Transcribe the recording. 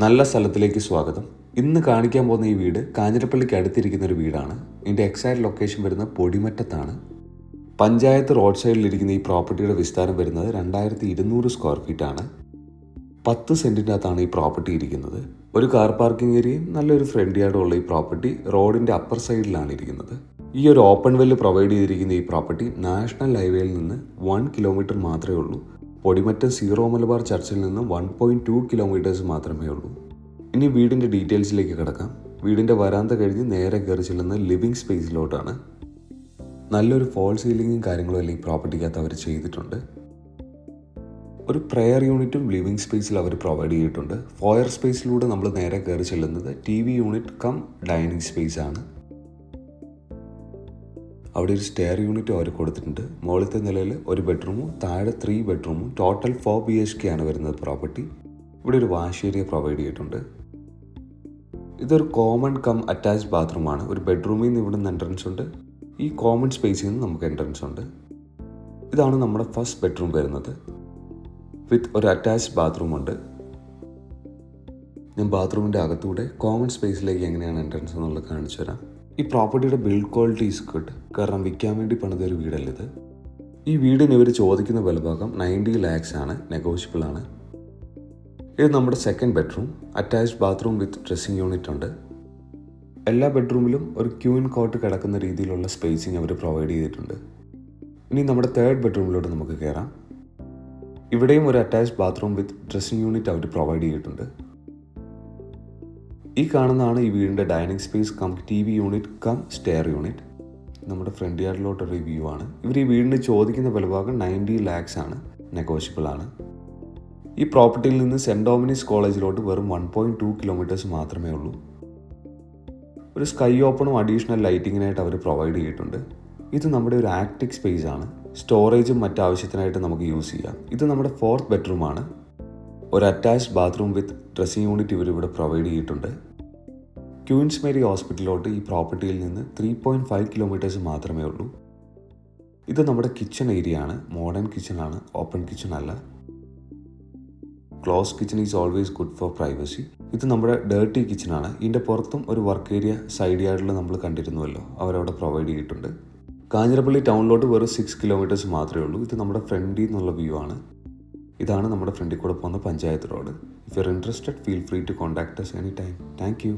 നല്ല സ്ഥലത്തിലേക്ക് സ്വാഗതം. ഇന്ന് കാണിക്കാൻ പോകുന്ന ഈ വീട് കാഞ്ഞിരപ്പള്ളിക്ക് അടുത്തിരിക്കുന്ന ഒരു വീടാണ്. ഇതിൻ്റെ എക്സാക്ട് ലൊക്കേഷൻ വരുന്നത് പൊടിമറ്റത്താണ്. പഞ്ചായത്ത് റോഡ് സൈഡിലിരിക്കുന്ന ഈ പ്രോപ്പർട്ടിയുടെ വിസ്താരം വരുന്നത് 2200 സ്ക്വയർ ഫീറ്റ് ആണ്. 10 സെൻറ്റിൻ്റെ അകത്താണ് ഈ പ്രോപ്പർട്ടി ഇരിക്കുന്നത്. ഒരു കാർ പാർക്കിംഗ് ഏരിയയും നല്ലൊരു ഫ്രണ്ട് യാർഡും ഉള്ള ഈ പ്രോപ്പർട്ടി റോഡിൻ്റെ അപ്പർ സൈഡിലാണ് ഇരിക്കുന്നത്. ഈ ഒരു ഓപ്പൺ വെല്ല് പ്രൊവൈഡ് ചെയ്തിരിക്കുന്ന ഈ പ്രോപ്പർട്ടി നാഷണൽ ഹൈവേയിൽ നിന്ന് 1 കിലോമീറ്റർ മാത്രമേ ഉള്ളൂ. പൊടിമറ്റം സീറോ മലബാർ ചർച്ചിൽ നിന്ന് 1.2 കിലോമീറ്റേഴ്സ് മാത്രമേ ഉള്ളൂ. ഇനി വീടിൻ്റെ ഡീറ്റെയിൽസിലേക്ക് കിടക്കാം. വീടിൻ്റെ വരാന്ത കഴിഞ്ഞ് നേരെ കയറി ചെല്ലുന്ന ലിവിങ് സ്പേസിലോട്ടാണ്. നല്ലൊരു ഫോൾ സീലിങ്ങും കാര്യങ്ങളും എല്ലാം ഈ പ്രോപ്പർട്ടിക്കകത്ത് അവർ ചെയ്തിട്ടുണ്ട്. ഒരു പ്രെയർ യൂണിറ്റും ലിവിങ് സ്പേസിൽ അവർ പ്രൊവൈഡ് ചെയ്തിട്ടുണ്ട്. ഫോയർ സ്പേസിലൂടെ നമ്മൾ നേരെ കയറി ചെല്ലുന്നത് TV unit come dining space ആണ്. അവിടെ ഒരു സ്റ്റെയർ യൂണിറ്റ് അവർ കൊടുത്തിട്ടുണ്ട്. മുകളിലത്തെ നിലയിൽ ഒരു ബെഡ്റൂമും താഴെ 3 ബെഡ്റൂമും ടോട്ടൽ 4 BHK ആണ് വരുന്നത് പ്രോപ്പർട്ടി. ഇവിടെ ഒരു വാഷ് ഏരിയ പ്രൊവൈഡ് ചെയ്തിട്ടുണ്ട്. ഇതൊരു കോമൺ കം അറ്റാച്ച്ഡ് ബാത്റൂമാണ്. ഒരു ബെഡ്റൂമിൽ നിന്ന് ഇവിടെ നിന്ന് എൻട്രൻസ് ഉണ്ട്. ഈ കോമൺ സ്പേസിൽ നിന്ന് നമുക്ക് എൻട്രൻസ് ഉണ്ട്. ഇതാണ് നമ്മുടെ ഫസ്റ്റ് ബെഡ്റൂം വരുന്നത്. വിത്ത് ഒരു അറ്റാച്ച്ഡ് ബാത്റൂം ഉണ്ട്. ഞാൻ ബാത്റൂമിൻ്റെ അകത്തൂടെ കോമൺ സ്പേസിലേക്ക് എങ്ങനെയാണ് എൻട്രൻസ് എന്നുള്ളത് കാണിച്ചു തരാം. ഈ പ്രോപ്പർട്ടിയുടെ ബിൽഡ് ക്വാളിറ്റി ഈസ് ഗുഡ്. കാരണം വിൽക്കാൻ വേണ്ടി പണിതൊരു വീടല്ല ഇത്. ഈ വീടിന് ഇവർ ചോദിക്കുന്ന വിലഭാഗം 90 lakhs ആണ്. നെഗോഷ്യബിൾ ആണ്. ഇത് നമ്മുടെ second bedroom. Attached bathroom with dressing unit ഉണ്ട്. എല്ലാ ബെഡ്റൂമിലും ഒരു ക്യൂൻ കോട്ട് കിടക്കുന്ന രീതിയിലുള്ള സ്പേസിങ് അവർ പ്രൊവൈഡ് ചെയ്തിട്ടുണ്ട്. ഇനി നമ്മുടെ തേർഡ് ബെഡ്റൂമിലോട്ട് നമുക്ക് കയറാം. ഇവിടെയും ഒരു attached bathroom with dressing unit അവർ പ്രൊവൈഡ് ചെയ്തിട്ടുണ്ട്. ഈ കാണുന്നതാണ് ഈ വീടിൻ്റെ dining space cum TV unit cum stair unit. നമ്മുടെ ഫ്രണ്ട് യാർഡിലോട്ടൊരു വ്യൂ ആണ്. ഇവർ ഈ വീടിന് ചോദിക്കുന്ന വിലഭാഗം 90 lakhs ആണ്. നെഗോഷ്യബിൾ ആണ്. ഈ പ്രോപ്പർട്ടിയിൽ നിന്ന് സെൻറ് ഡോമിനിക്സ് കോളേജിലോട്ട് വെറും 1.2 കിലോമീറ്റേഴ്സ് മാത്രമേ ഉള്ളൂ. ഒരു സ്കൈ ഓപ്പണും അഡീഷണൽ ലൈറ്റിങ്ങിനായിട്ട് അവർ പ്രൊവൈഡ് ചെയ്തിട്ടുണ്ട്. ഇത് നമ്മുടെ ഒരു ആക്ടിക് സ്പേസ് ആണ്. സ്റ്റോറേജും മറ്റാവശ്യത്തിനായിട്ട് നമുക്ക് യൂസ് ചെയ്യാം. ഇത് നമ്മുടെ 4th ബെഡ്റൂമാണ്. ഒരു attached bathroom with dressing unit ഇവരിവിടെ പ്രൊവൈഡ് ചെയ്തിട്ടുണ്ട്. ക്യൂൻസ് മേരി ഹോസ്പിറ്റലിലോട്ട് ഈ പ്രോപ്പർട്ടിയിൽ നിന്ന് 3.5 കിലോമീറ്റേഴ്സ് മാത്രമേ ഉള്ളൂ. ഇത് നമ്മുടെ കിച്ചൺ ഏരിയ ആണ്. മോഡേൺ കിച്ചൺ ആണ്. ഓപ്പൺ കിച്ചൺ അല്ല. Close kitchen is always good for privacy. ഇത് നമ്മുടെ ഡേർട്ടി കിച്ചൺ ആണ്. ഇതിൻ്റെ പുറത്തും ഒരു വർക്ക് ഏരിയ സൈഡ് യാർഡിൽ നമ്മൾ കണ്ടിരുന്നുവല്ലോ, അവരവിടെ പ്രൊവൈഡ് ചെയ്തിട്ടുണ്ട്. കാഞ്ഞിരപ്പള്ളി ടൗണിലോട്ട് വെറും 6 കിലോമീറ്റേഴ്സ് മാത്രമേ ഉള്ളൂ. ഇത് നമ്മുടെ ഫ്രണ്ടിൽ നിന്നുള്ള വ്യൂ ആണ്. ഇതാണ് നമ്മുടെ ഫ്രണ്ടിൽ കൂടെ പോകുന്ന panchayat road. If you are interested, feel free to contact us anytime. Thank you.